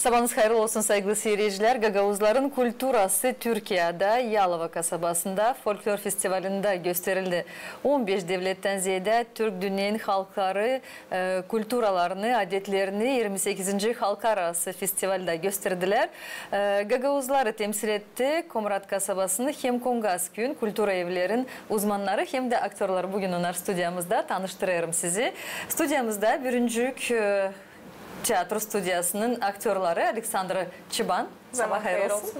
Sabahınız hayırlı olsun saygılı seyirciler. Gagavuzların kulturası Türkiye'de Yalova kasabasında folklor festivalinde gösterildi. 15 devletten ziyade Türk dünyanın halkları kulturalarını, adetlerini 28. halklar arası festivalde gösterdiler. Gagavuzları temsil etti. Komrat kasabasını hem Kongasköy'ün kultura evlerin uzmanları hem de aktörler bugün onlar stüdyamızda tanıştırıyorum sizi. Stüdyamızda Bürüncük Tiyatro Stüdyası'nın aktörleri Aleksandra Çıban. Sabah hayır olsun.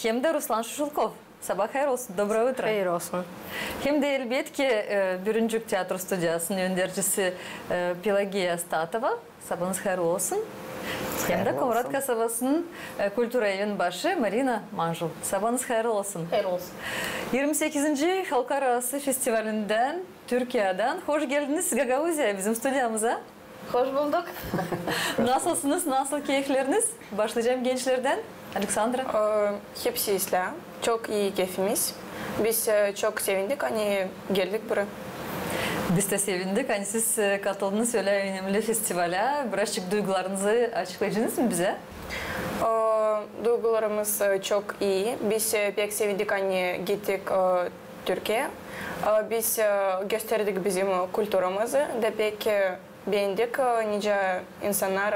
Hem de Ruslan Şuşulkov. Sabah hayır olsun. Доброе утро. Hayır olsun. Hem de elbette Bürüncük Tiyatro Stüdyası'nın yöndericisi Pelagiya Statova. Sabahınız hayır olsun. Hem de Komrat kasabasının kultura evinin başı Marina Manjul. Sabahınız hayır olsun. Hayır olsun. 28. Halklar Arası Festivalinden, Türkiye'den hoş geldiniz Gagavuzya bizim stüdyamıza. Hoş bulduk. Nasılsınız? Nasıl keyifleriniz? Başlayacağım gençlerden. Aleksandra. Hepsi iyisler. Çok iyi keyfimiz. Biz çok sevindik. Hani geldik buraya. Biz de sevindik. Hani siz katıldınız öyle önemli festivale. Birazcık duygularınızı açıklayacaksınız mı bize? Duygularımız çok iyi. Biz pek sevindik. Hani gittik Türkiye'ye. Biz gösterdik bizim kültürümüzü de pek beğendik. Nice insanlar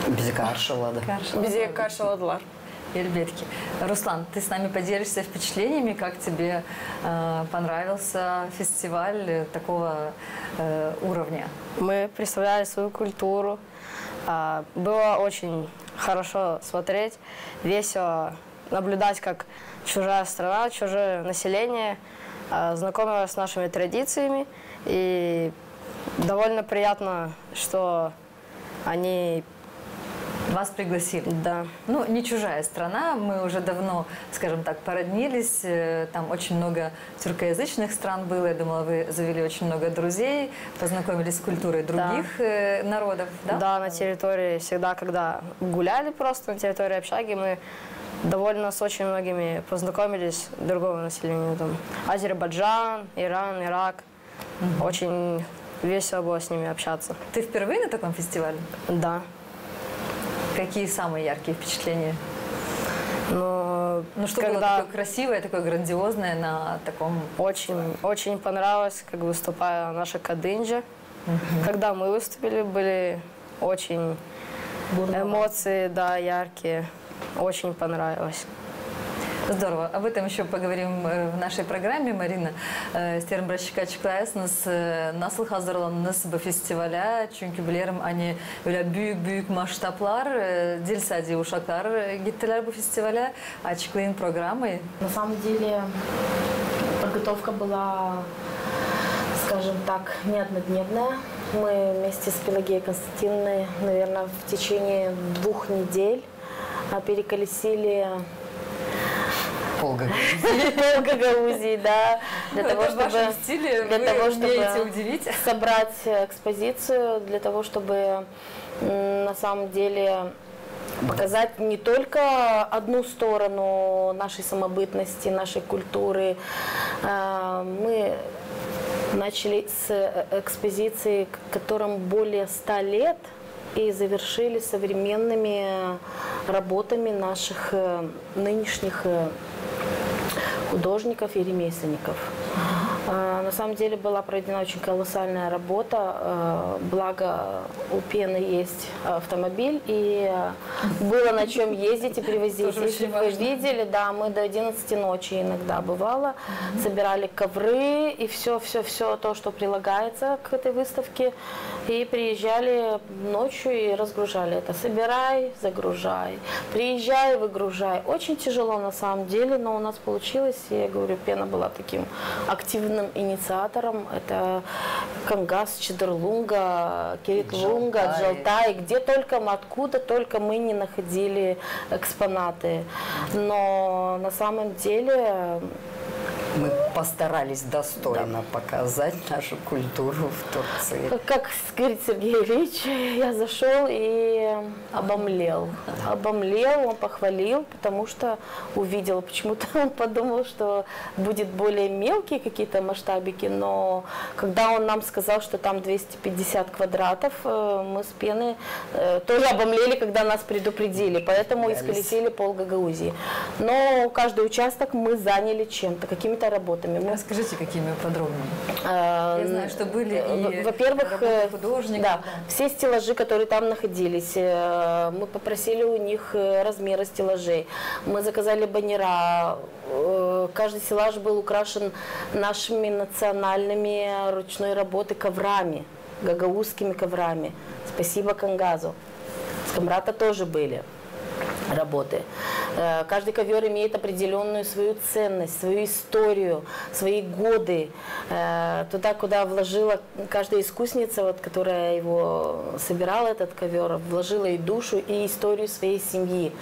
bizi karşıladı. Bizi karşıladılar. Elbette. Руслан, ты с нами поделишься впечатлениями, как тебе понравился фестиваль такого уровня? Мы представляли свою культуру. Было очень хорошо смотреть, весело наблюдать, как чужая страна, чужое население знакомилось с нашими традициями. И довольно приятно, что они вас пригласили. Да. Ну, не чужая страна, мы уже давно, скажем так, породнились, там очень много тюркоязычных стран было, я думала, вы завели очень много друзей, познакомились с культурой других народов, да? Да, на территории всегда, когда гуляли просто на территории общаги, мы довольно с очень многими познакомились, другого населения, там, Азербайджан, Иран, Ирак, очень весело было с ними общаться. Ты впервые на таком фестивале? Да. Какие самые яркие впечатления? Ну, что было такое красивое, такое грандиозное на таком... Очень понравилось, как выступала наша Кадынджа. Когда мы выступили, были очень эмоции, да, яркие. Очень понравилось. Здорово. Об этом еще поговорим в нашей программе. Марина, стерім бірашіка açıklayasınız. Nasıl hazırlandınız bu festivale? Çünkü bilirim hani öyle büyük масштабlar, değil sadece uşaklar gittiler bu festivale. Açıklayın programı. На самом деле подготовка была, скажем так, не однодневная. Мы вместе с Пелагеей Константиновной, наверное, в течение 2 недель переколесили Гагаузии, да, для того, чтобы собрать экспозицию, для того, чтобы на самом деле показать не только одну сторону нашей самобытности, нашей культуры. Мы начали с экспозиции, которым более 100 лет, и завершили современными работами наших нынешних художников и ремесленников. На самом деле была проведена очень колоссальная работа, благо у Пены есть автомобиль, и было на чем ездить и привозить. Если вы видели, да, мы до 11 ночи иногда бывало, собирали ковры и все то, что прилагается к этой выставке, и приезжали ночью и разгружали это. Собирай, загружай, приезжай, выгружай. Очень тяжело на самом деле, но у нас получилось, и я говорю, Пена была таким активным инициатором. Это Кангас, Чедерлунга, Киритлунга, Джалтай, где только мы, откуда только мы не находили экспонаты. Но на самом деле Мы постарались достойно показать нашу культуру в Турции. Как говорит Сергей Ильич, я зашел и обомлел. Обомлел, он похвалил, потому что увидел. Почему-то он подумал, что будет более мелкие какие-то масштабики, но когда он нам сказал, что там 250 квадратов, мы с Пены тоже обомлели, когда нас предупредили, поэтому исколесили пол Гагаузии. Но каждый участок мы заняли чем-то, какими-то работами. Расскажите, какими подробнее. Я знаю, что были и во-первых, художников. Да, все стеллажи, которые там находились, мы попросили у них размеры стеллажей. Мы заказали баннера. Каждый стеллаж был украшен нашими национальными ручной работы коврами, гагаузскими коврами. Спасибо Кангазу. С Камрата тоже были работы. Каждый ковер имеет определенную свою ценность, свою историю, свои годы. Туда, куда вложила каждая искусница, вот, которая его собирала, этот ковер, вложила и душу, и историю своей семьи.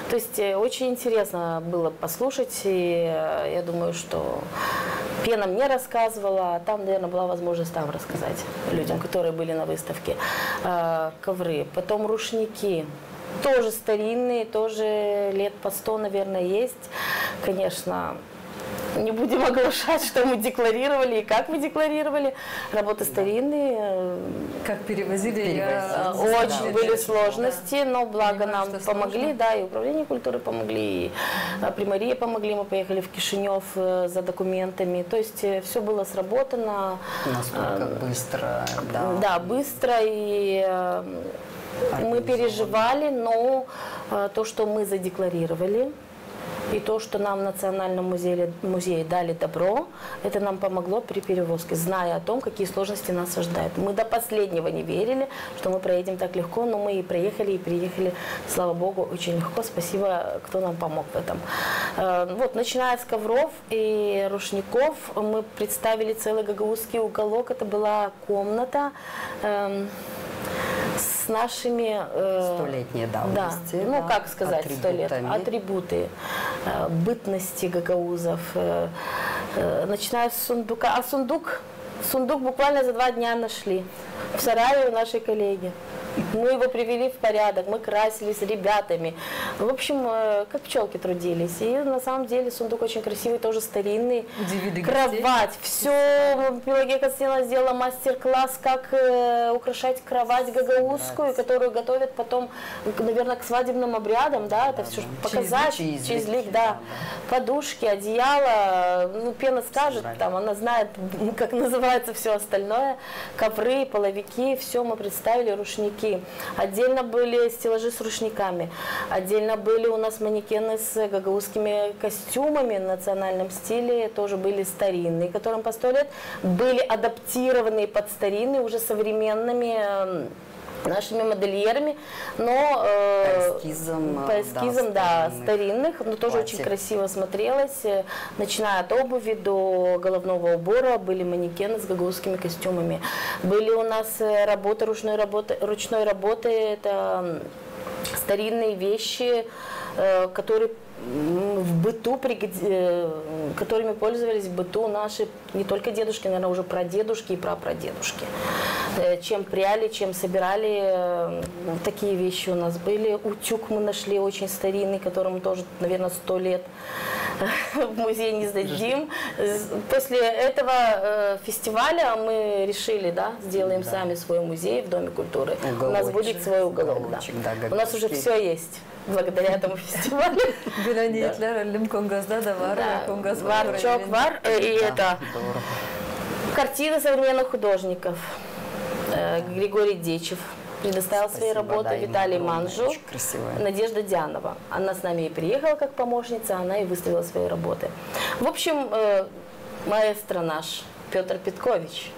То есть очень интересно было послушать, и я думаю, что Пена мне рассказывала, а там, наверное, была возможность там рассказать людям, которые были на выставке. Ковры, потом рушники. Тоже старинные, тоже лет по 100, наверное, есть. Конечно, не будем оглашать, что мы декларировали и как мы декларировали. Работы старинные. Как перевозили? Очень были сложности, но благо Понимаю, нам помогли, да, и управление культуры помогли, и Примария помогли, мы поехали в Кишинев за документами. То есть все было сработано. Настолько быстро, да. Да, быстро, и мы переживали, но то, что мы задекларировали, и то, что нам в Национальном музее дали добро, это нам помогло при перевозке, зная о том, какие сложности нас ожидают. Мы до последнего не верили, что мы проедем так легко, но мы и проехали, и приехали, слава богу, очень легко. Спасибо, кто нам помог в этом. Вот, начиная с ковров и рушников, мы представили целый гагаузский уголок. Это была комната с нашими... Столетней давности. Да, ну как сказать, 100 лет. Атрибуты бытности гагаузов. Начиная с сундука. А сундук буквально за 2 дня нашли в сарае у нашей коллеги. Мы его привели в порядок, мы красили с ребятами. В общем, как пчелки трудились. И на самом деле сундук очень красивый, тоже старинный. Удивили кровать. Все, Пелагея Константиновна сделала мастер-класс, как украшать кровать гагаузскую, которую готовят потом, наверное, к свадебным обрядам. Да, это все показать. Чизлик, да. Подушки, одеяло. Ну, Пена скажет, там, она знает, как называется все остальное. Ковры, половики, все мы представили, рушники. Отдельно были стеллажи с рушниками, отдельно были у нас манекены с гагаузскими костюмами в национальном стиле, тоже были старинные, которым по 100 лет, были адаптированы под старинные, уже современными нашими модельерами, но по эскизам, да, старинных, но тоже очень красиво смотрелось. Начиная от обуви до головного убора были манекены с гагаузскими костюмами. Были у нас работы ручной работы, это старинные вещи, которые в быту, которыми пользовались в быту наши, не только дедушки, наверное, уже прадедушки и прапрадедушки. Чем пряли, чем собирали, такие вещи у нас были. Утюг мы нашли очень старинный, которому тоже, наверное, 100 лет. В музей не сдадим. После этого фестиваля мы решили, да, сделаем сами свой музей в Доме культуры. У нас будет свой уголок. Да. У нас уже все есть. Благодаря этому фестивалю. Вар, чок, вар. И это картины современных художников. Григорий Дечев предоставил свои работы, Виталий Манжу, Надежда Дианова. Она с нами и приехала как помощница, она и выставила свои работы. В общем, маэстро наш Петр Петкович,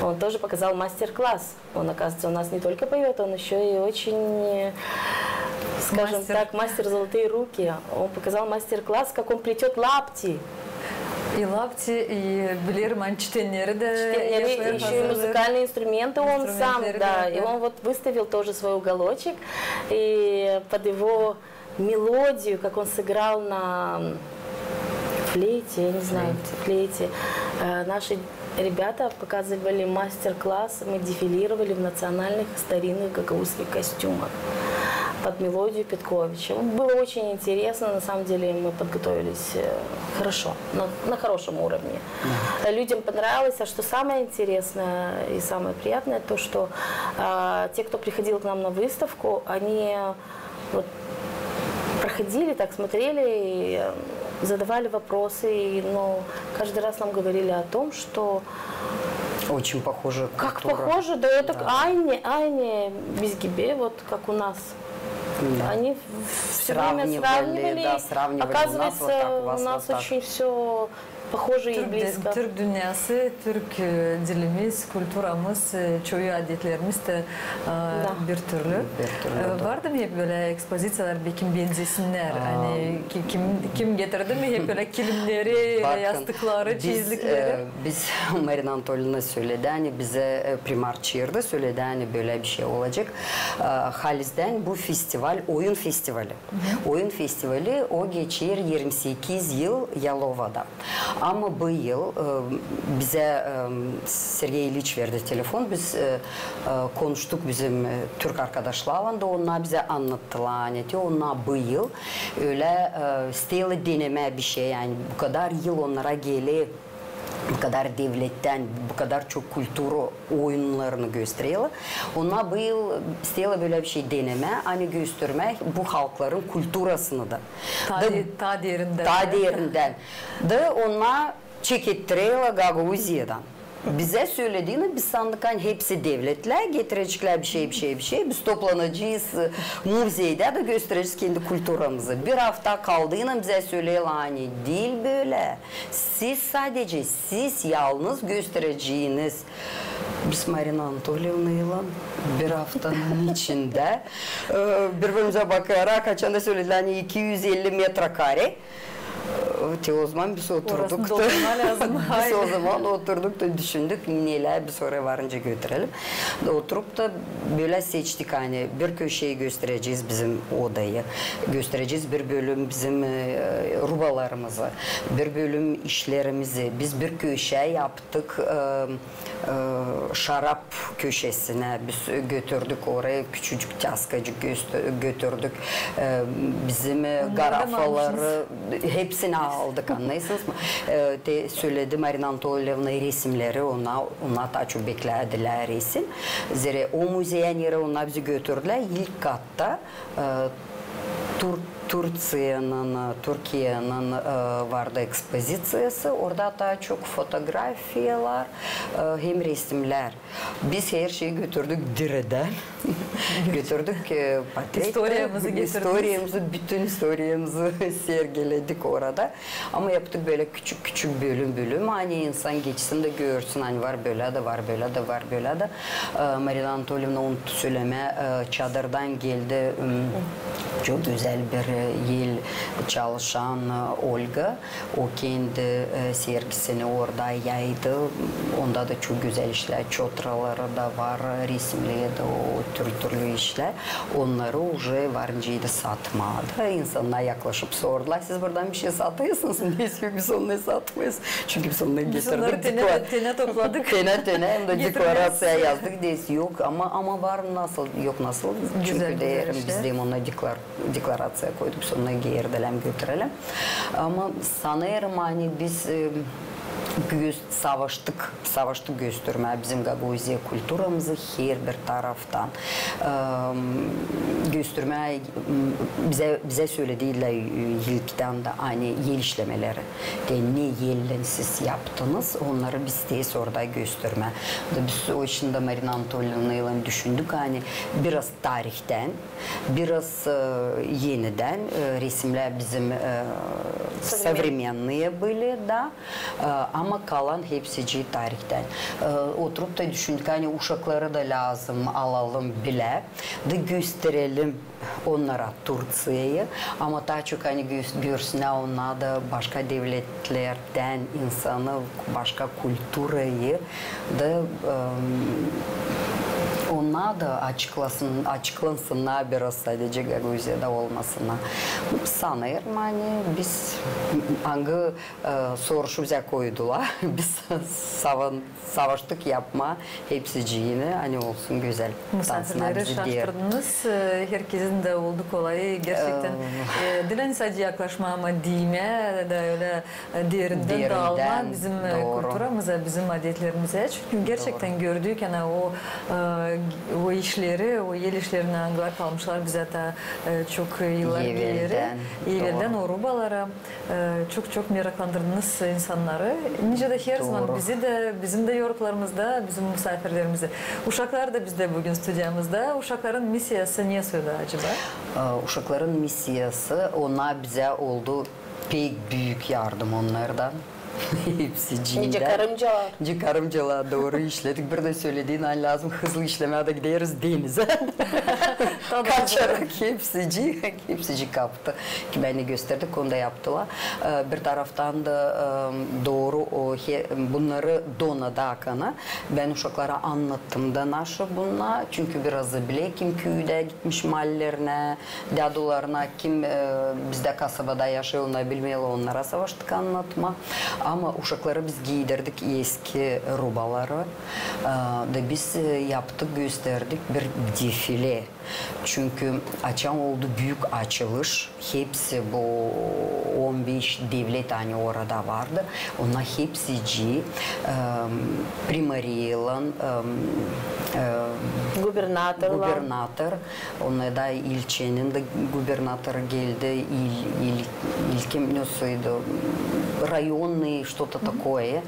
он тоже показал мастер-класс. Он, оказывается, у нас не только поет, он еще и очень, скажем так, мастер золотые руки. Он показал мастер-класс, как он плетет лапти. И лапти, и билер манчтенеры, да. Еще и музыкальные инструменты он сам, да. И он вот выставил тоже свой уголочек. И под его мелодию, как он сыграл на флейте, я не знаю, флейте. Наши ребята показывали мастер-класс, мы дефилировали в национальных старинных гагаузских костюмах под мелодию Петковича. Было очень интересно, на самом деле мы подготовились хорошо, на хорошем уровне. Людям понравилось, а что самое интересное и самое приятное, то что те, кто приходил к нам на выставку, они вот проходили, так смотрели и задавали вопросы, и, каждый раз нам говорили о том, что очень похоже. Как похоже, да, это Айне Безгибе, вот как у нас. Да. Они все время сравнивали. Да, сравнивали. Оказывается, у нас очень все похоже и близко. Türk dünyası, Türk dilimiz, kulturamız, çoğu adetlerimiz de bir türlü. Vardı mı hep böyle ekspozitsiyalar, belki benzesinler? Hani kim getirdi mi hep böyle kilimleri, yastıkları, çizlikleri? Biz Marina Anatolyevna söyledi, hani bize Primar Çığır'da söyledi, hani böyle bir şey olacak. Haliz'den bu festival, oyun festivali. Oyun festivali o geçer 28 yıl Yalova'da. Ama bu yıl bize Sergey İliç verdi telefon. Biz konuştuk bizim Türk arkadaşlarla da onlar bize anlattılar. Onlar bu yıl öyle stili deneme bir şey. Yani bu kadar yıl onlara gelip bu kadar devletten, bu kadar çok kültür oyunlarını gösteriyorlar. Onlar bu yıl istiyorlar böyle bir şey deneme, hani göstermek bu halkların kültürasını da. Ta derinden. Ta derinden. Da onlar çekittiriyorlar Gagauziya'dan. Bize söylediğini biz sandık hani hepsi devletler getirecekler bir şey. Biz toplanacağız müzeyde de göstereceğiz kendi kültürümüzü. Bir hafta kaldığını bize söylüyorlar hani değil böyle. Siz yalnız göstereceğiniz. Biz Marina Anatolyevna'yla bir haftanın içinde birbirimize bakarak kaçan da söylediler hani 250 metrekare. O zaman biz oturduk da biz o zaman oturduk da düşündük neler bir sonra varınca götürelim. Oturup da böyle seçtik hani bir köşeyi göstereceğiz bizim odayı, göstereceğiz bir bölüm bizim rubalarımızı, bir bölüm işlerimizi. Biz bir köşe yaptık şarap köşesine biz götürdük oraya küçücük taskacık götürdük bizim garafaları hepsini aldık anlayısınız mı? Söyledi Marina Anatolyevna resimleri onlar daha çok beklediler resim. Zira o müzeyen yere onlar bizi götürdüler. İlk katta Türkiye'nin vardı ekspozisiyası. Orada daha çok fotoğrafyalar hem resimler. Biz her şeyi götürdük Dire'den. Götürdük historiyamızı, bütün historiyamızı sergiledik orada. Ama yaptık böyle küçük bölüm. Hani insan geçsin de görsün. Hani var böyle de, var böyle de, var böyle de. Marina Anatolyevna onu söyleme çadırdan geldi. Çok güzel bir yıl çalışan Olga. O kendi sergisini orada yaydı. Onda da çok güzel işler. Çotraları da var, resimleri de o türlü işler. Onları уже varıncayı da satmadı. İnsanlar yaklaşıp sordular. Siz buradan bir şey satıyorsunuz. Neyse biz onları satmayız. Çünkü biz onları getirdik. Biz onları tene topladık. Tene hem de deklarasya yazdık. Neyse yok ama var nasıl? Yok nasıl? Çünkü de biz de onlara deklarasya koyduk. Sonra giyirdiler götürelim. Ama sanırım hani biz savaştık göstermeye bizim Gagauzya kültürümüzü her bir taraftan göstermeye bize söylediler ilkten de hani yel işlemeleri de ne yellen siz yaptınız onları biz de orada gösterme. Biz o işinde Marina Anatolyevna'yla düşündük hani biraz tarihten biraz yeniden resimler bizim современные были da ama kalan hepsi tarihten. Oturup da düşündük hani uşakları da lazım alalım bile de gösterelim onlara Türkiye'yi ama daha çok hani görsünler onlar da başka devletlerden insanı başka kültürayı da Onlar da açıklansınlar biraz sadece Gagauziya'da olmasına. Sanırım hani biz hangi sorusu bize koydular. Biz savaştık yapma hepsiciğini hani olsun güzel. Misafirleri şaşırdınız. Herkesin de oldu kolay. Gerçekten dilen sadece yaklaşma ama diyme de öyle derinden dağılma bizim kültürümüze, bizim adetlerimize. Çünkü gerçekten gördük yani o işleri, o el işlerini anılar kalmışlar bize de çok yıllar ileri. Evvelden o rubalara çok meraklandırdınız insanları. Nice de her zaman bizi de, bizim de yoruklarımızda, bizim misafirlerimizi. Uşaklar da bizde bugün stüdyamızda. Uşakların misiyası ne söyledi acaba? Uşakların misiyası onlar bize oldu pek büyük yardım onlardan. Hepsi cinden. Nice karımcalar doğru işledik. Bir de söylediğin an lazım hızlı işlemeye de gideriz denize. Kaçarak hepsici kaptı. Ki beni gösterdik onu da yaptılar. Bir taraftan da doğru bunları Dona'da Hakan'a ben uşaklara anlattım da nasıl bunlar. Çünkü biraz da bile kim köyde gitmiş mallerine, dadularına kim bizde kasabada yaşıyor onu bilmeli onlara savaştık anlatma. Ama uşakları biz giydirdik eski rubaları da biz yaptık gösterdik bir defile. Çünkü açan oldu büyük açılış. Hepsi bu 15 devlet hani orada vardı. Onlar hepsici primariyelan gubernator. Onlar da ilçenin de gubernatörü geldi. İlkim nasıldı? Rayonный что-то такое.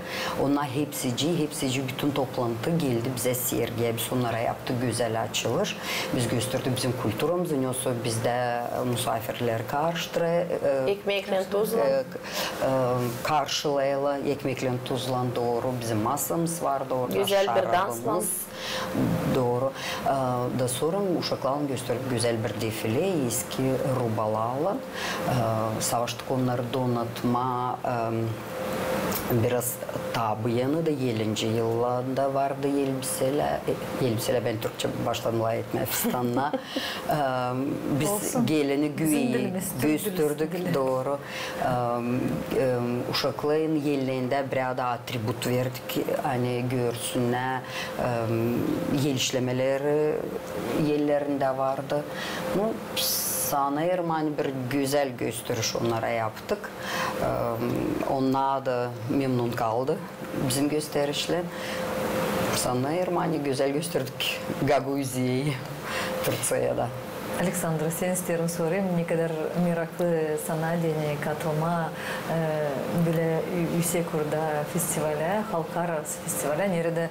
Onlar hepsici bütün toplantı geldi bize sergiye. Biz onlara yaptık güzel açılış. Biz gösterdik bizim kültürümüzü. Nasıl bizde misafirler karşıdır. Ekmekle tuzla. Karşılayla. Ekmekle tuzla doğru. Bizim masamız vardı orada. Güzel bir dansla. Doğru. Da sonra uşaklarla gösterdik güzel bir defile. Eski rubalarla. Savaştık onları donatma. Biraz tabi yanı da 50. yıllarda vardı elbiseler ben Türkçe başladım etmeye fistanla. Biz geleni güveyi gösterdik doğru. Uşakların yerlerinde biraz da atribut verdik. Hani görsünler yel işlemeleri yerlerinde vardı. Sanırım hani bir güzel gösteriş onlara yaptık. Onlar da memnun kaldı bizim gösterişle. Sanırım hani güzel gösterdik Gagauzia'yı Türkiye'de. Alexandra, sen isterim sorayım. Ne kadar meraklı sana dene katılma böyle yüksek orada festivale, halklararası festivale. Nerede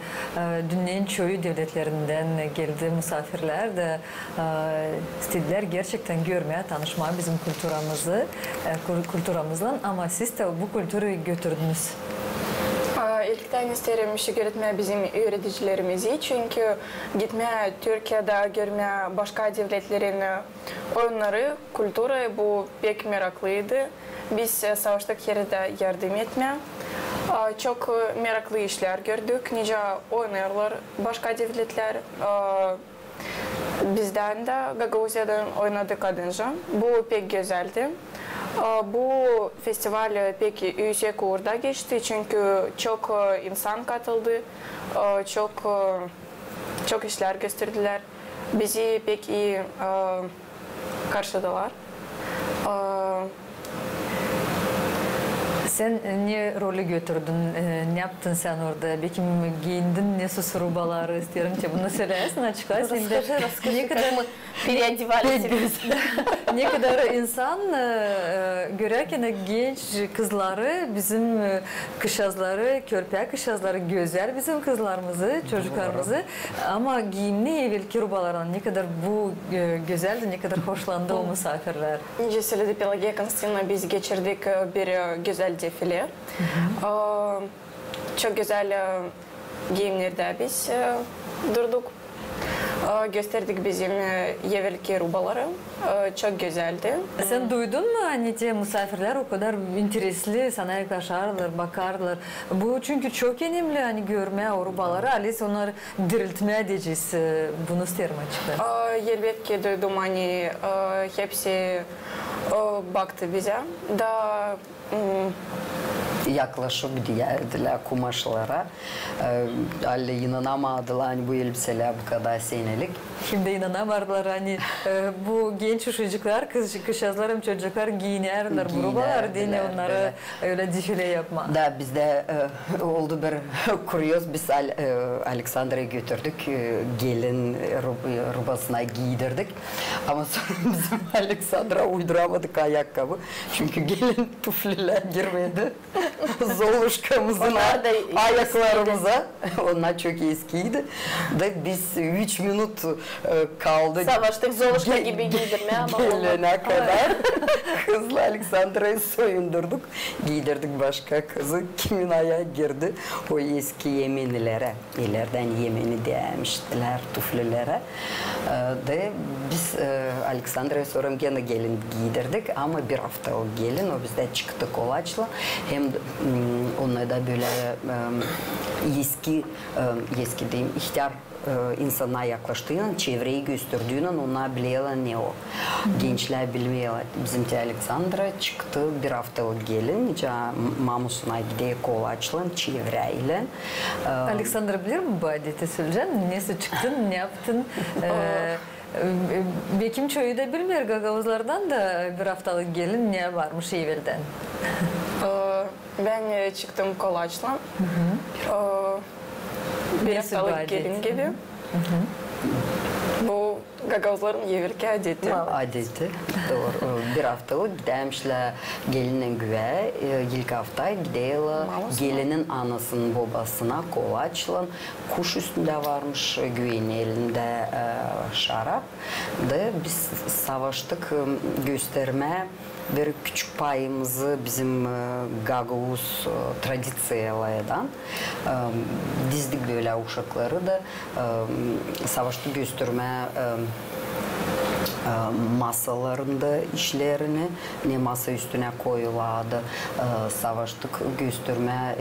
dünyanın çoğu devletlerinden geldi misafirler de istediler gerçekten görmeye, tanışmaya bizim kültürümüzle ama siz de bu kültürü götürdünüz. İlkten isterim işi öğretmeye bizim öğreticilerimizi çünkü gitmeye Türkiye'de görmeye başka devletlerin oyunları, kültürü bu pek meraklıydı. Biz savaştık yerde yardım etmeye. Çok meraklı işler gördük. Nice oynarlar başka devletler. Bizden de Gagauzya'dan oynadık adınca. Bu pek güzeldi. Bu festival pek yüksek uğurda geçti çünkü çok insan katıldı, çok işler gösterdiler. Bizi pek iyi karşıladılar. Sen ne rolü götürdün, ne yaptın sen orada? Belki giyindin, ne susurubaları isterim ki bunu söyleyesin, açıklayasın. Ne kadar ne kadar insan görerken genç kızları, bizim kışazları, körpe kışazları güzel bizim kızlarımızı, çocuklarımızı. Ama giyimli evvelki rubalardan ne kadar bu güzeldi, ne kadar hoşlandı o misafirler. Nice söyledi Pelagiya Konstantinovna, biz geçirdik bir güzel defile. Çok güzel giyimlerde biz durduk. Gösterdik bizim evvelki rubaları. Çok güzeldi. Sen duydun mu hani de misafirler o kadar interesli sana yaklaşarlar, bakarlar. Bu çünkü çok önemli hani görmeye o rubaları. Alice onları diriltmeye edeceğiz. Bunu isterim açıkçası. Elbette duydum hani hepsi baktı bize. Da yaklaşıp diyerdiler kumaşlara. Halle inanamadılar hani bu elbiseler bu kadar senelik. Şimdi inanamadılar hani bu genç çocuklar, kızlarım çocuklar giyinirler bu rubalar diye onlara öyle defile yapma. Da bizde oldu bir kuryoz biz Alexandra'yı götürdük gelin rubasına giydirdik ama sonra bizim Alexandra uyduramadık ayakkabı çünkü gelin tufliler girmedi. Zoluşkamızın ayaklarımıza. Onlar çok eskiydi. Da biz 3 minut kaldı. Savaştık Zoluşka gibi giydirmeye ama gelene kadar kızla Alexandra'yı soyundurduk. Giydirdik başka kızı. Kimin ayağı girdi? O eski yemenilere. İleriden yemeni demiştiler tuflilere. Da biz Alexandra'yı sonra gene gelin giydirdik ama bir hafta o gelin o bizde çıktı kolaçla. Hem onlar da böyle eski diyeyim ihtiyar insana yaklaştığını, çevreyi gösterdiğini onlar biliyorlar ne o. Gençler bilmiyorlar. Bizim de Alexandra çıktı bir haftalık gelin. Mamusuna gidiyor kolaçla, çevreyle. Alexandra bilir mi bu adeti söyleyeceksin? Nesi çıktın, ne yaptın? Bekim çoğu da bilmiyor Gagavuzlardan da bir haftalık gelin ne varmış evvelden. Ben çıktım kolaçla. Bir haftalık gelin gibi. Bu Gagavuzların evvelki adeti. Adeti. Doğru. Bir haftalık gidermişler gelinin güve. İlk hafta gidiyorlar gelinin anasının babasına kolaçla. Kuş üstünde varmış güvenin elinde şarap. Da biz savaştık göstermeye. Bir küçük payımızı bizim Gagavuz tradisiyalardan dizdik böyle uşakları da savaşta gösterme masalarında işlerini ne masa üstüne koyulardı savaştık gösterme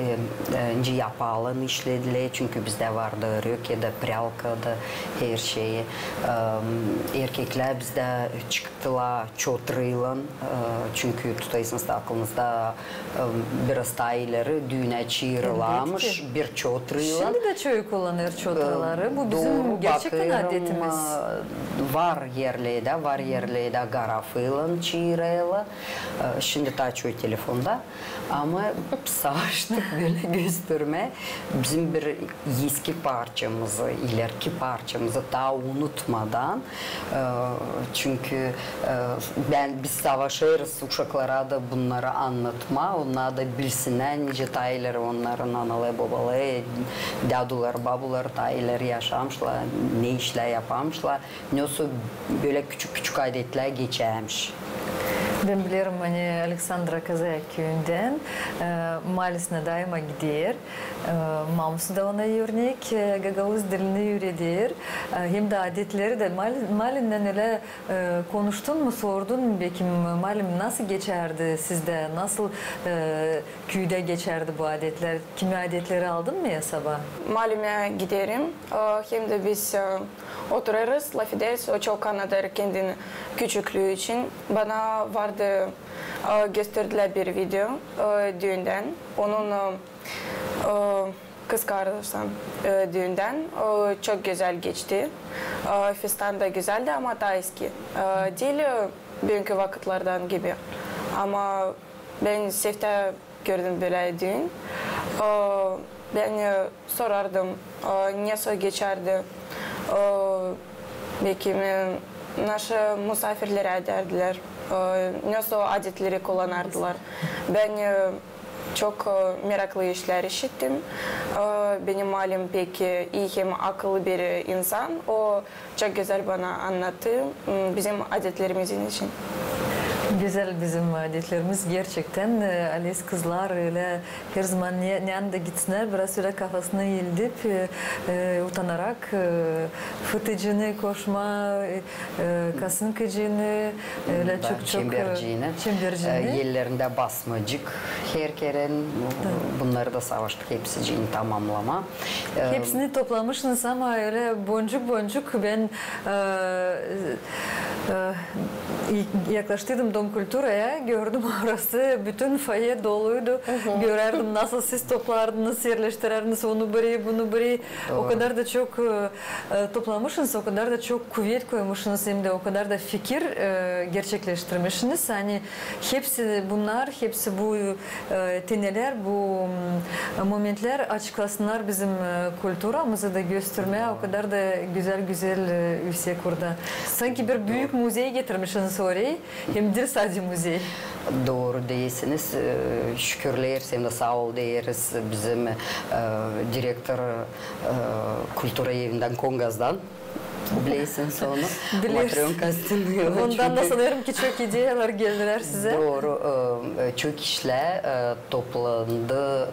yapalım işlediler çünkü bizde vardı rökede, pralkada her şeyi erkekler bizde çıktılar çotrıyla çünkü tutaysınız da aklınızda biraz tayları düğüne çığırılamış bir çotrıyla. Şimdi de çoğu kullanır çotraları. Bu bizim gerçekten adetimiz. Var yerlerde garafıyla çığırıyla. Şimdi açıyor telefonda ama savaştık böyle gösterme. Bizim bir eski parçamızı, ileriki parçamızı daha unutmadan çünkü biz savaşırız uşaklara da bunları anlatma. Onlar da bilsinler nice tayları onların analı babalı, dadular, babular tayları yaşamışlar, ne işler yapamışlar. Nasıl böyle küçük adetler geçermiş. Ben bilirim hani Alexandra Kazaya köyünden Malis'ne daima gider. Mamusu da ona örnek, Gagavuz dilini öğretir. Hem de adetleri de Malin'den öyle konuştun mu, sordun mu Bekim? Malin nasıl geçerdi sizde? Nasıl köyde geçerdi bu adetler? Kimi adetleri aldın mı ya sabah? Malin'e giderim. Hem de biz otururuz. Lafidez o çok anlatır kendini küçüklüğü için. Bana vardı gösterdiler bir video düğünden. Onun kız kardeşim düğünden çok güzel geçti. Fistan da güzeldi ama daha eski. Değil bugünkü vakitlerden gibi. Ama ben Sef'te gördüm böyle düğün. Ben sorardım nasıl geçerdi. Belki naşı misafirlere ederdiler. Nasıl adetleri kullanardılar. Ben çok meraklı işler işittim. Benim malim pek iyi hem akıllı bir insan. O çok güzel bana anlattı bizim adetlerimizin için. Güzel bizim adetlerimiz gerçekten. Alice kızlar öyle her zaman ne anda gitsinler biraz öyle kafasını yıldip utanarak fıtıcını, koşma, kasınkıcını, öyle çok çemberciğini, yerlerinde basmacık, her kere bunları da savaştık hepsini tamamlama. Hepsini toplamışsınız ama öyle boncuk boncuk ben yaklaştıydım Dom Kultura'ya, gördüm orası bütün fayı doluydu. Görerdim nasıl siz toplardınız, yerleştirerdiniz onu buraya, bunu buraya. O kadar da çok toplamışsınız, o kadar da çok kuvvet koymuşsunuz, hem de o kadar da fikir gerçekleştirmişsiniz. Hani hepsi bunlar, hepsi bu teneler, bu momentler açıklasınlar bizim kulturamızı da göstermeye o kadar da güzel yüksek orada. Sanki bir büyük müzeye getirmişsiniz orayı. Hem de sadece müze. Doğru değilsiniz. Şükürler, hem de sağ ol deriz bizim direktör Kultura Evinden Kongaz'dan. Bilirsiniz onu. Bilirsiniz. Ondan da sanıyorum ki çok ideyalar geldiler size. Doğru. Çok işler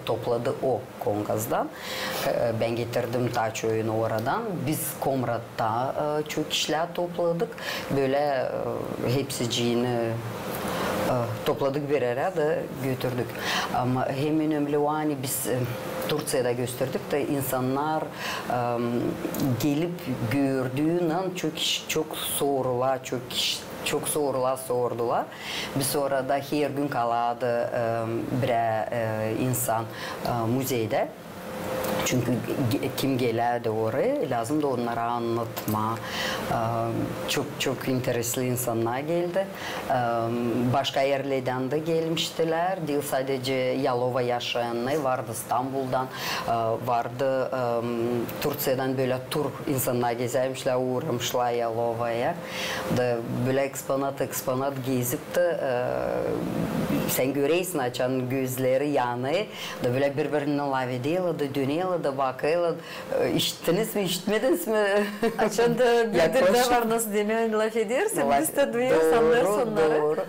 topladı o Kongaz'dan. Ben getirdim taç oyunu oradan. Biz Komrat'ta çok işler topladık. Böyle hepsiciğini topladık bir arada götürdük. Ama hem önemli o hani biz Türkiye'de gösterdik de insanlar gelip gördüğünden çok sorular sordular. Biz orada her gün kaladı bir insan müzeyde. Çünkü kim gelirdi oraya lazım da onlara anlatma. Çok interesli insanlar geldi. Başka yerlerden de gelmiştiler. Değil sadece Yalova yaşayanlar vardı, İstanbul'dan vardı. Türkiye'den böyle tur insanlar gezermişler, uğramışlar Yalova'ya. Böyle eksponat gezip de sen göreysin açan gözleri yanı da böyle birbirine laf ediyorlar da dönüyorlar da bakıyorlar. İşittiniz mi, işitmediniz mi? Açan da bildirde var nasıl demeyen laf ederse biz de duyuyoruz anlarız onları. Doğru.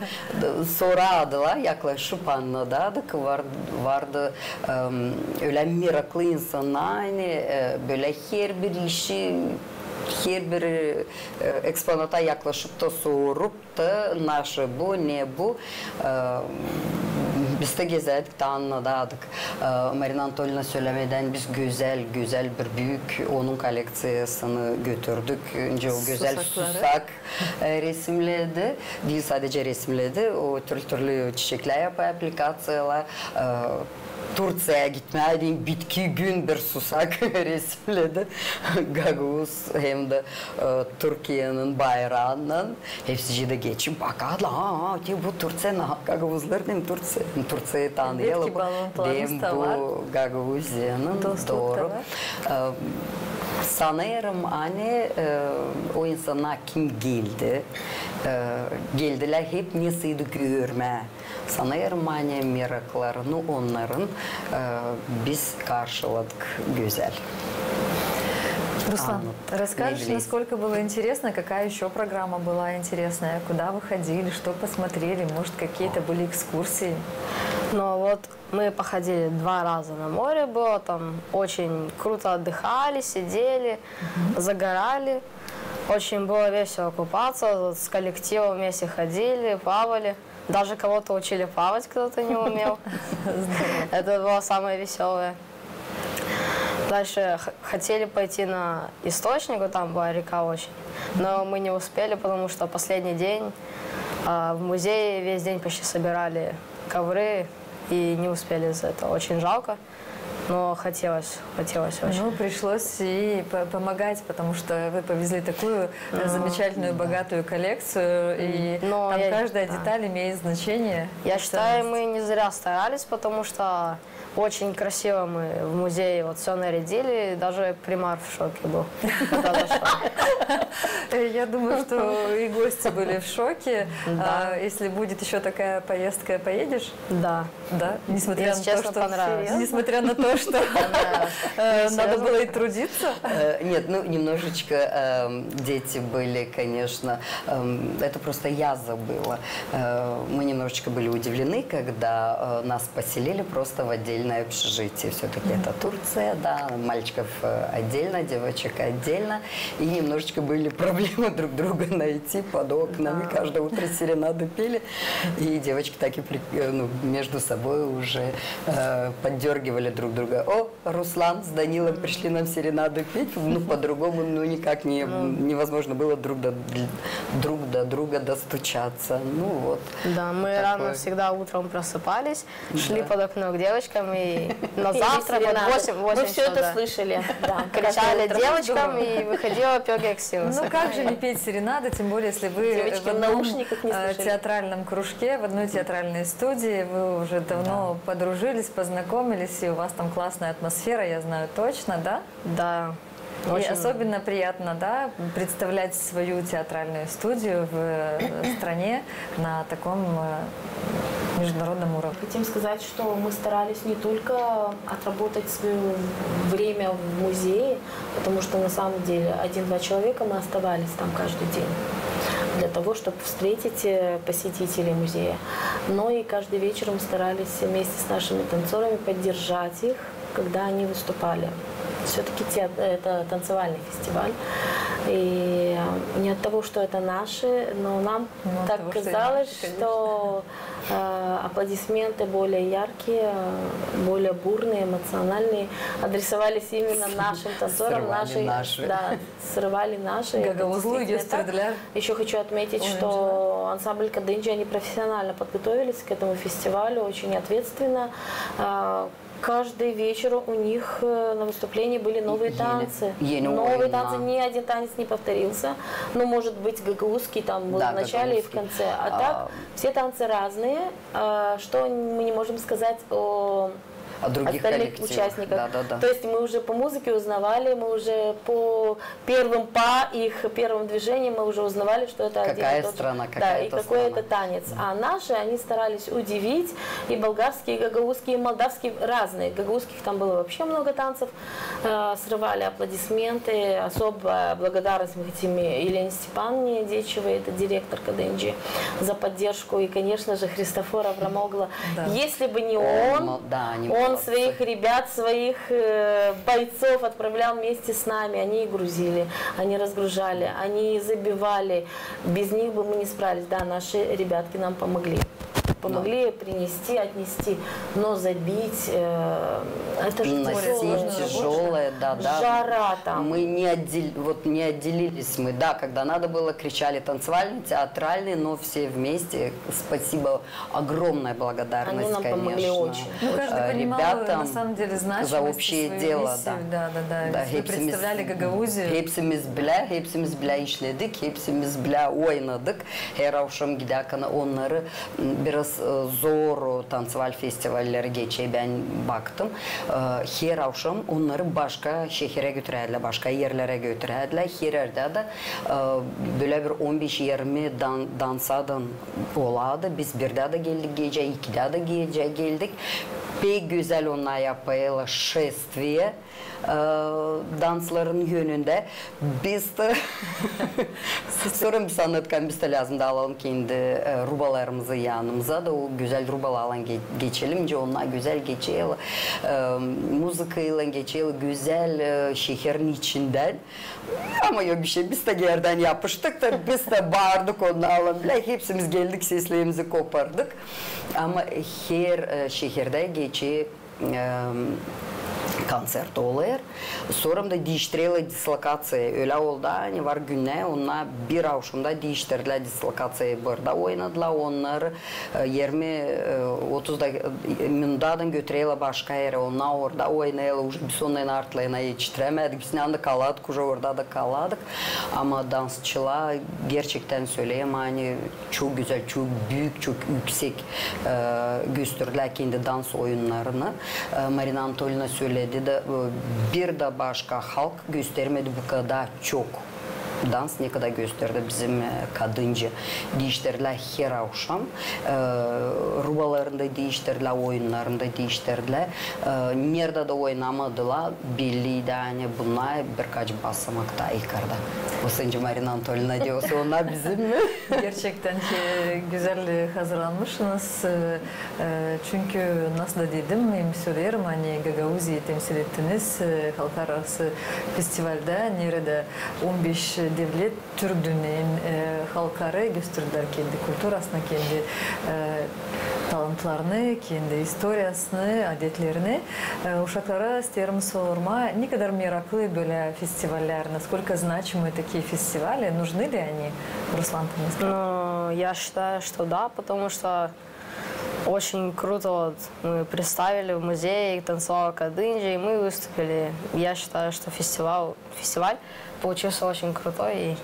Sonra adılar yaklaşıp anladık. Vardı öyle meraklı insanlar hani böyle her bir işi her bir eksponata yaklaşıp da sorup da naşı bu, ne bu? Biz de gezerdik de anladık. Marina Anatolyevna söylemeden biz güzel bir büyük onun koleksiyasını götürdük. Önce o güzel susak resimledi. Değil sadece resimledi. O türlü çiçekler yapıyor, aplikasyonlar. Turca'ya gitmediğim bitki gün bir susak resimledi. Gagavuz hem de Türkiye'nin bayrağından hepsi de geçip bakarlar. Bu Turca ne? Gagavuzlar değil mi Turca'yı tanıyalım. Değil bu Gagavuzya'nın doğru. Sanırım hani o insanlar kim geldi? Geldiler hep nesiydi görme. Sanırım hani meraklarını onların biz karşıladık güzel. Руслан, расскажешь, насколько было интересно, какая еще программа была интересная, куда вы ходили, что посмотрели, может, какие-то были экскурсии? Ну вот мы походили 2 раза на море, было там очень круто отдыхали, сидели, загорали. Очень было весело купаться, с коллективом вместе ходили, плавали. Даже кого-то учили плавать, кто-то не умел. Это было самое веселое. Дальше хотели пойти на источник, там была река очень, но мы не успели, потому что последний день в музее весь день почти собирали ковры и не успели из-за этого. Очень жалко, но хотелось очень. Ну, пришлось и помогать, потому что вы повезли такую замечательную, богатую коллекцию, и там каждая деталь имеет значение. Я считаю, мы не зря старались, потому что очень красиво мы в музее вот все нарядили, даже примар в шоке был. Я думаю, что и гости были в шоке. Если будет еще такая поездка, поедешь? Да. Да? Несмотря на то, думаю, что надо было и трудиться. Нет, ну немножечко дети были, конечно, это просто я забыла. Мы немножечко были удивлены, когда нас поселили просто в отдельное общежитие. Все-таки это Турция, да, мальчиков отдельно, девочек отдельно. И немножечко были проблемы друг друга найти под окнами. Каждое утро серенады пели. И девочки так и между собой уже поддергивали друг друга. О, Руслан с Данилом пришли нам серенаду петь. Ну, по-другому, ну, никак невозможно было друг до друга достучаться. Ну, вот. Да, мы рано всегда утром просыпались, шли под окно к девочкам и на завтра под 8 Мы все это слышали. Кричали девочкам и выходила Пёгек Силас. Ну как же не петь серенады, тем более, если вы в одном театральном кружке, в одной театральной студии, вы уже давно подружились, познакомились, и у вас там классная атмосфера, я знаю точно, да? Да. И особенно приятно, да, представлять свою театральную студию в стране на таком международном уровне. Хотим сказать, что мы старались не только отработать свое время в музее, потому что на самом деле 1-2 человека мы оставались там каждый день для того, чтобы встретить посетителей музея. Но и каждый вечер мы старались вместе с нашими танцорами поддержать их, когда они выступали. Все-таки это танцевальный фестиваль. И не от того, что это наши, но нам так казалось, что аплодисменты более яркие, более бурные, эмоциональные адресовались именно нашим танцорам. Срывали наши. Гагаузлы, Гестердляр. Еще хочу отметить, что ансамбль Каденджи, они профессионально подготовились к этому фестивалю, очень ответственно. Каждый вечер у них на выступлении были новые танцы. Новые танцы, ни один танец не повторился. Но, может быть, гагаузский там был в начале и в конце. А так, все танцы разные. Что мы не можем сказать о других остальных участников. Да. То есть мы уже по музыке узнавали, мы уже по первым их первым движениям мы уже узнавали, что это какая страна, какая и какой это танец. А наши, они старались удивить, и болгарские, и гагаузские, и молдавские, разные. Гагаузских там было вообще много танцев, срывали аплодисменты. Особая благодарность мы хотим Елене Степановне Дечевой, это директор Каденджи, за поддержку, и, конечно же, Христофор Аврамогла. Если бы не он своих ребят, своих бойцов отправлял вместе с нами. Они и грузили, они разгружали, они забивали. Без них бы мы не справились. Да, наши ребятки нам помогли. Помогли принести, отнести, но забить, это же тяжелое, да. Жара там. Мы не отделились мы, да, когда надо было, кричали танцевальный, театральный, но все вместе. Спасибо, огромная благодарность, они нам помогли очень. Ну, каждый понимал, на самом деле, значимость за общее дело, да. Вы представляли Гагаузию. Hepsimiz bile işledik, hepsimiz bile oynadık. Her akşam giderken onları biraz zor tansival festivalleri geçiyor, ben baktım. Her akşam onları başka şehire götürerdiler, başka yerlere götürerdiler. Her yerde de böyle bir 15-20 dansadan oladı. Biz birde de geldik gece, 2'de de gece geldik. Pek güzel onlar yapıyorlar şestviye. Dansların yönünde biz de sonra biz anlatkan biz de lazım da alalım kendi rubalarımızı yanımıza da o güzel rubalı alan geçelim ki onlar güzel geçiyor müzikayla geçiyor güzel şehrin içinden ama yok bir şey biz de yerden yapıştık da biz de bağırdık onu alalım bile hepsimiz geldik seslerimizi kopardık ama her şehirde geçiyor konser oluyor. Sonra da değiştiriyorlar dislokasiya. Öyle oldu. Hani var günler onlar bir akşamda değiştirdiler dislokasiyayı. Burada oynadılar. Onlar 20-30 minutadan götürüyorlar başka yere. Onlar orada oynuyorlar. Biz onların artlarına yetiştiremedik. Biz ne kaldık. Orada da kaldık. Ama dansçılar gerçekten söyleyeyim hani çok güzel, çok büyük, çok yüksek gösterdiler kendi dans oyunlarını. Marina Anatolyevna söyledi de bir de başka halk göstermedi bu kadar çok dans ne kadar gösterdi bizim kadınca değiştirdiler her akşam. Rubalarında değiştirdiler, oyunlarında değiştirdiler. Nerede de oynamadılar belliydi hani bunlar birkaç basamakta yukarıda. O sence Marina Anatolyevna diyorsa onlar bizim mi? Gerçekten güzel hazırlanmışsınız. Çünkü nasıl da dedim, hem söylerim hani Gagauzya'yı temsil ettiniz halklar arası festivalde. Nerede 15 devlet Türk dünyanın halkları gösterdiler kendi kültürasını, kendi talantlarını, kendi historiasını, adetlerini. Uşaklara isterim sorma, ne kadar meraklı böyle festivaller, насколько значимы такие фестивали, нужны ли они, Руслан? Ну, я считаю, что да, потому что очень круто вот мы представили в музее танцевала Кадынджи, и мы выступили. Я считаю, что фестиваль получился очень крутой, и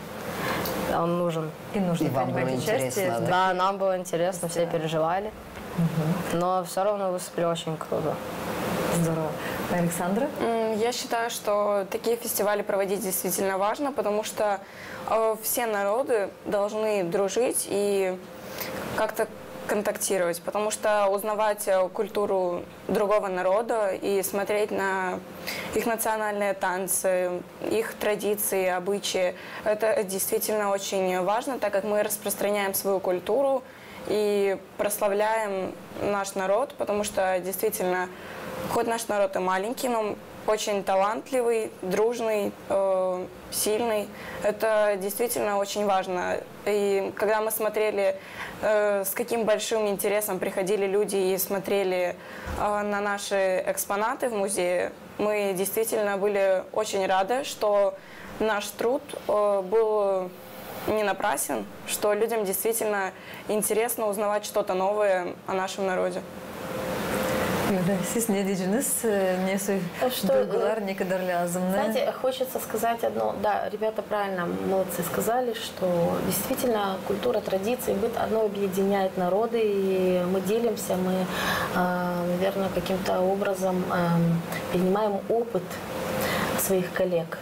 он нужен. И нужно принимать участие. Да, нам было интересно, все переживали. Но все равно выступили очень круто. Здорово. Александра? Я считаю, что такие фестивали проводить действительно важно, потому что все народы должны дружить и как-то контактировать, потому что узнавать культуру другого народа и смотреть на их национальные танцы, их традиции, обычаи, это действительно очень важно, так как мы распространяем свою культуру и прославляем наш народ, потому что действительно, хоть наш народ и маленький, но очень талантливый, дружный, сильный. Это действительно очень важно. И когда мы смотрели, с каким большим интересом приходили люди и смотрели на наши экспонаты в музее, мы действительно были очень рады, что наш труд был не напрасен, что людям действительно интересно узнавать что-то новое о нашем народе. Siz ne diyeceksiniz? Duygular ne kadar lazım? Знаете, хочется сказать одно. Да, ребята правильно, молодцы, сказали, что действительно культура, традиции, быт одно объединяет народы, и мы делимся, мы, наверное, каким-то образом перенимаем опыт своих коллег.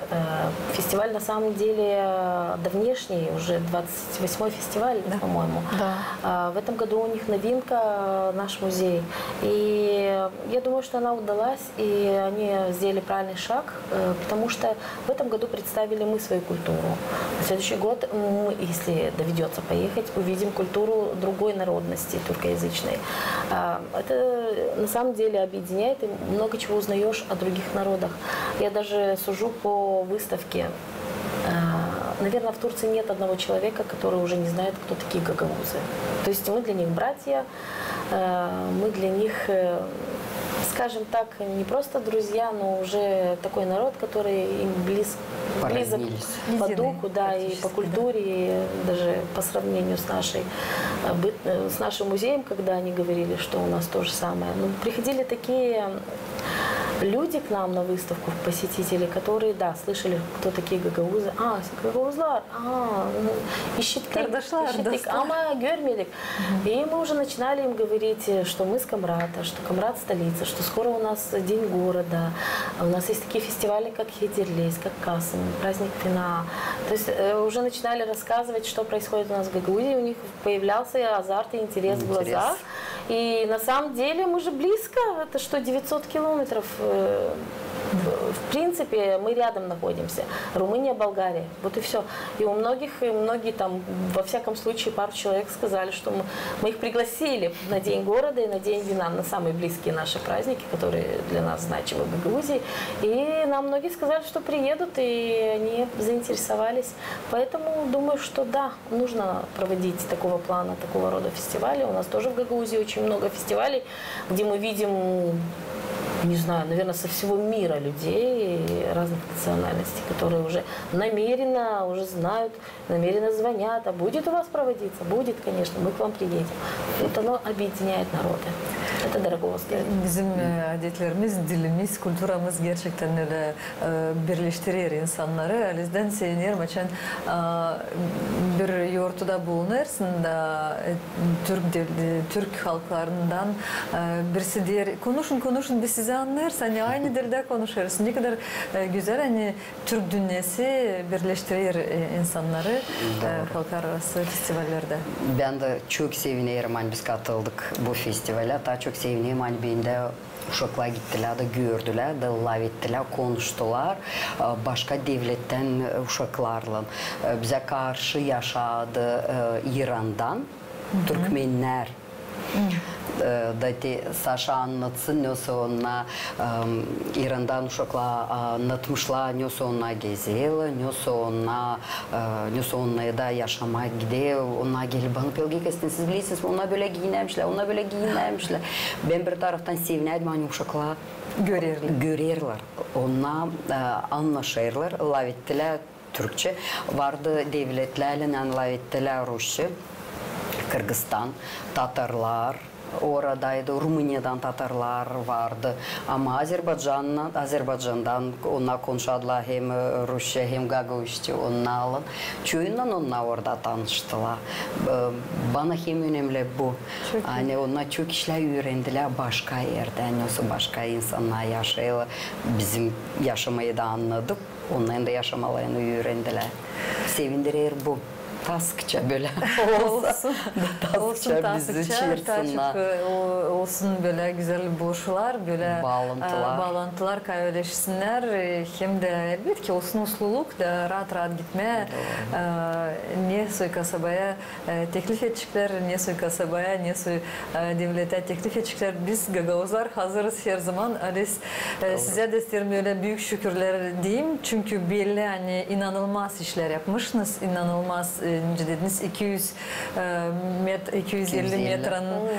Фестиваль на самом деле давнешний, уже 28-й фестиваль, да, по-моему. Да. В этом году у них новинка, наш музей. И я думаю, что она удалась, и они сделали правильный шаг, потому что в этом году представили мы свою культуру. На следующий год мы, если доведется поехать, увидим культуру другой народности, туркоязычной. Это на самом деле объединяет, и много чего узнаешь о других народах. Я даже сужу по выставке. Наверное, в Турции нет одного человека, который уже не знает, кто такие гагаузы. То есть мы для них братья, мы для них, скажем так, не просто друзья, но уже такой народ, который им близок по духу, да, и по культуре, и даже по сравнению с нашим музеем, когда они говорили, что у нас то же самое. Ну, приходили такие люди к нам на выставку, посетители, которые, да, слышали, кто такие гагаузы. Гагаузлар, ищитик, ама гермелик. И мы уже начинали им говорить, что мы с Камрата, что Камрат столица, что скоро у нас День города. У нас есть такие фестивали, как Хедерлейс, как Касым, праздник вина. То есть уже начинали рассказывать, что происходит у нас в Гагаузии. У них появлялся азарт и интерес в глазах. И на самом деле мы же близко, это что, 900 километров. В принципе, мы рядом находимся. Румыния, Болгария. Вот и все. И у многие там, во всяком случае, пару человек сказали, что мы их пригласили на День города и на День вина, на самые близкие наши праздники, которые для нас значимы в Гагаузии. И нам многие сказали, что приедут, и они заинтересовались. Поэтому думаю, что да, нужно проводить такого плана, такого рода фестивали. У нас тоже в Гагаузии очень много фестивалей, где мы видим, не знаю, наверное, со всего мира людей разных национальностей, которые уже намеренно, уже знают, намеренно звонят, а будет у вас проводиться? Будет, конечно, мы к вам приедем. Вот оно объединяет народы. Это дорого стоит. Bizim adetlerimiz, dilimiz, kulturamız gerçekten öyle birleştirir insanları. O yüzden sevinirim. Açan bir yurtta bulunarsın da Türk halklarından birisi der, konuşun biz size bizi anlarız. Hani aynı dilde konuşuruz. Ne kadar güzel hani Türk dünyası birleştirir insanları halk arası festivallerde. Ben de çok seviniyorum hani biz katıldık bu festivale. Daha çok seviniyorum hani benim de uşaklar gittiler de gördüler de lav ettiler, konuştular. Başka devletten uşaklarla bize karşı yaşadı İran'dan Türkmenler. Dati Sasha anlatsın, nöse ona İran'dan uşaklar anlatmışlar, nöse ona geziyorlar, nöse ona da yaşamaya gidiyor, ona gelip bana pelgi kestin, siz bilirsiniz, ona böyle giyinmişler, ona böyle giyinmişler. Ben bir taraftan sevineydim, hani uşaklar görürler, ona anlaşırlar, lavettiler Türkçe, vardı devletlerle lavettiler Rusça, Kırgızistan, Tatarlar, oradaydı, Rumuniya'dan Tatarlar vardı. Ama Azerbaycan'dan onlar konuşadılar hem Rusça hem Gagavuşça onlarla. Çoğundan onlar orada tanıştılar. Bana hem önemli bu. Hani onlar çok işler öğrendiler başka yerden. Nasıl başka insanlar yaşıyorlar. Bizim yaşamayı da anladık. Onların da yaşamalarını öğrendiler. Sevindirir bu. Taskça böyle olsun. Taskça bizi çığırsınlar. Olsun böyle güzel boşlar, böyle bağlantılar kaybedersinler. Hem de elbette ki olsun usluluk da rahat gitme. Ne soy kasabaya teklif edecekler, ne soy kasabaya, ne soy devlete teklif edecekler. Biz Gagavuzlar hazırız her zaman. Size de isterim öyle büyük şükürler diyeyim. Çünkü belli hani inanılmaz işler yapmışsınız. İnanılmaz dediniz 250 metrenin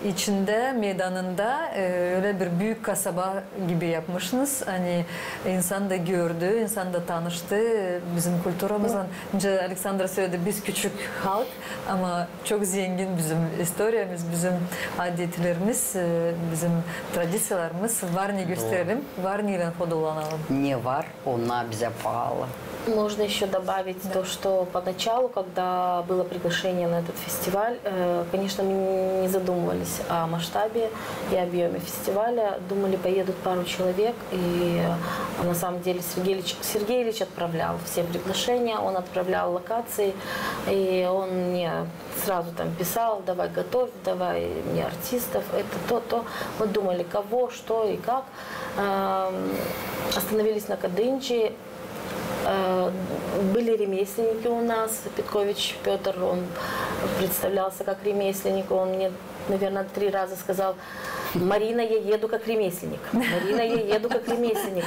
içinde meydanında öyle bir büyük kasaba gibi yapmışsınız. Hani insan da gördü, insan da tanıştı bizim kültürümüzden. Önce Alexandra söyledi biz küçük halk ama çok zengin bizim historiyamız, bizim adetlerimiz, bizim tradisiyalarımız. Var ne gösterelim, var neyle fotoğraflanalım. Не var, onlar bize pahalı. Можно еще добавить то, что поначалу, когда было приглашение на этот фестиваль, конечно, мы не задумывались о масштабе и объеме фестиваля. Думали, поедут пару человек, и на самом деле Сергей Ильич отправлял все приглашения, он отправлял локации, и он мне сразу там писал: давай готовь, давай мне артистов, это то. Мы думали, кого, что и как. Остановились на Кадынчи. Были ремесленники у нас. Петкович Петр, он представлялся как ремесленник. Он мне, наверное, 3 раза сказал: Марина, я еду как ремесленник. Марина, я еду как ремесленник.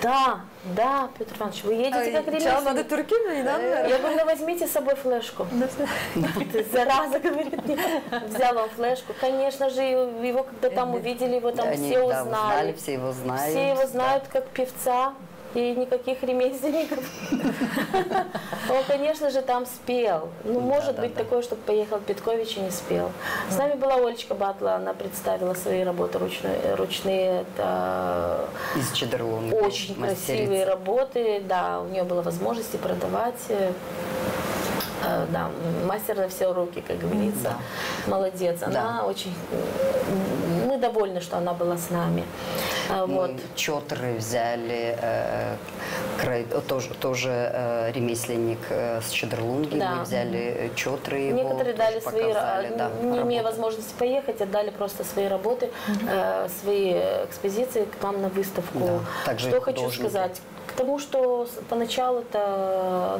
Да, Петр Иванович, вы едете как ремесленник. Я говорю: ну возьмите с собой флешку. Ты зараза, говорит мне. Взял он флешку. Конечно же, его когда там увидели, его там все узнали. Все его знают. Все его знают как певца. И никаких ремесленников. Он, конечно же, там спел. Ну, может быть такое, чтобы поехал Петкович и не спел. С нами была Олечка Батла, она представила свои работы ручные. Это из Чедерлунга. Очень красивые работы. Да, у нее была возможность продавать. Да, мастер на все руки, как говорится. Да. Молодец. Она очень... Мы довольны, что она была с нами. Вот. Чотры взяли, тоже ремесленник с Чедерлунги. Да. Мы взяли чотры его. Некоторые дали свои, не имея возможности поехать, отдали просто свои работы, свои экспозиции к нам на выставку. Да. Что хочу сказать? К тому, что поначалу-то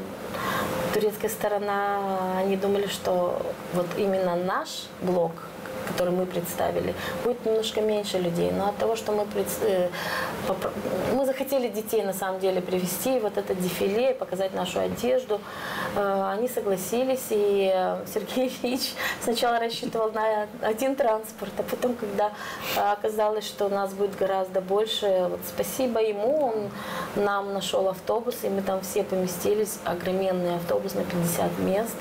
турецкая сторона, они думали, что вот именно наш блок, который мы представили, будет немножко меньше людей. Но от того, что мы захотели детей на самом деле привезти, вот это дефиле, показать нашу одежду, они согласились. И Сергей Ильич сначала рассчитывал на один транспорт, а потом, когда оказалось, что у нас будет гораздо больше, вот спасибо ему, он нам нашел автобус, и мы там все поместились, огроменный автобус на 50 мест.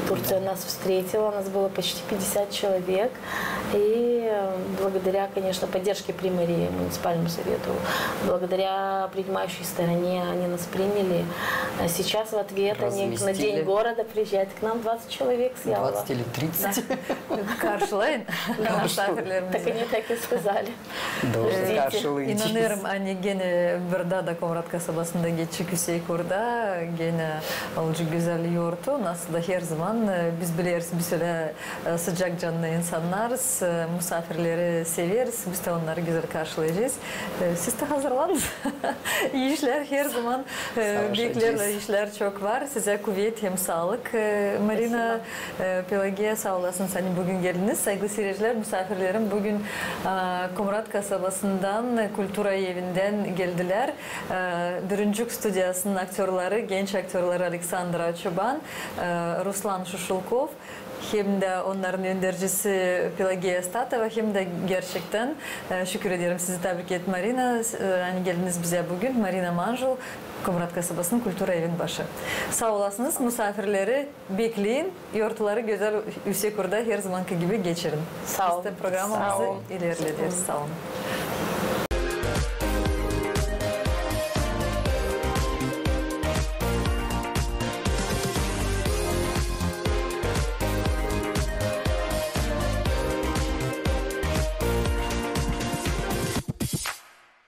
Турция нас встретила, нас было почти 50 человек. И благодаря, конечно, поддержке примарии, муниципальному совету, благодаря принимающей стороне они нас приняли. Сейчас в ответ они на День города приезжают к нам 20 человек с Ялова. 20 или 30. Karşılayın. Так они так и сказали. Doğru karşılayacağız. İnanıyorum hani gene burada da Komrat kasabasında geçik Hüseyin orada gene alıcı güzel yurtu. Nasıl da her zaman biz biliriz biz öyle sıcak canlı insanlarız. Misafirleri severiz. Biz de onları güzel karşılayacağız. Siz de hazırlanın. İyi işler her zaman beklerler. İşler çok var. Size kuvvet hem sağlık. Marina, Pelagia sağ olasın. Sen bugün geldiniz. Saygılı seyirciler, misafirlerim bugün Komrat kasabasından, Kultura evinden geldiler. Dürüncük stüdyasının aktörleri, genç aktörleri Aleksandra Çoban, Ruslan Şuşulkov, hem de onların öndericisi Pelagia Statova, hem de gerçekten şükür ederim sizi tebrik et Marina. Yani geldiniz bize bugün. Marina Manjul, Komrat kasabasının Kultura evin başı. Sağ olasınız. Misafirleri bekleyin. Yortuları güzel Üsekur'da her zamanki gibi geçirin. Sağ olun. Biz de programımızı ilerlediyoruz. Sağ olun.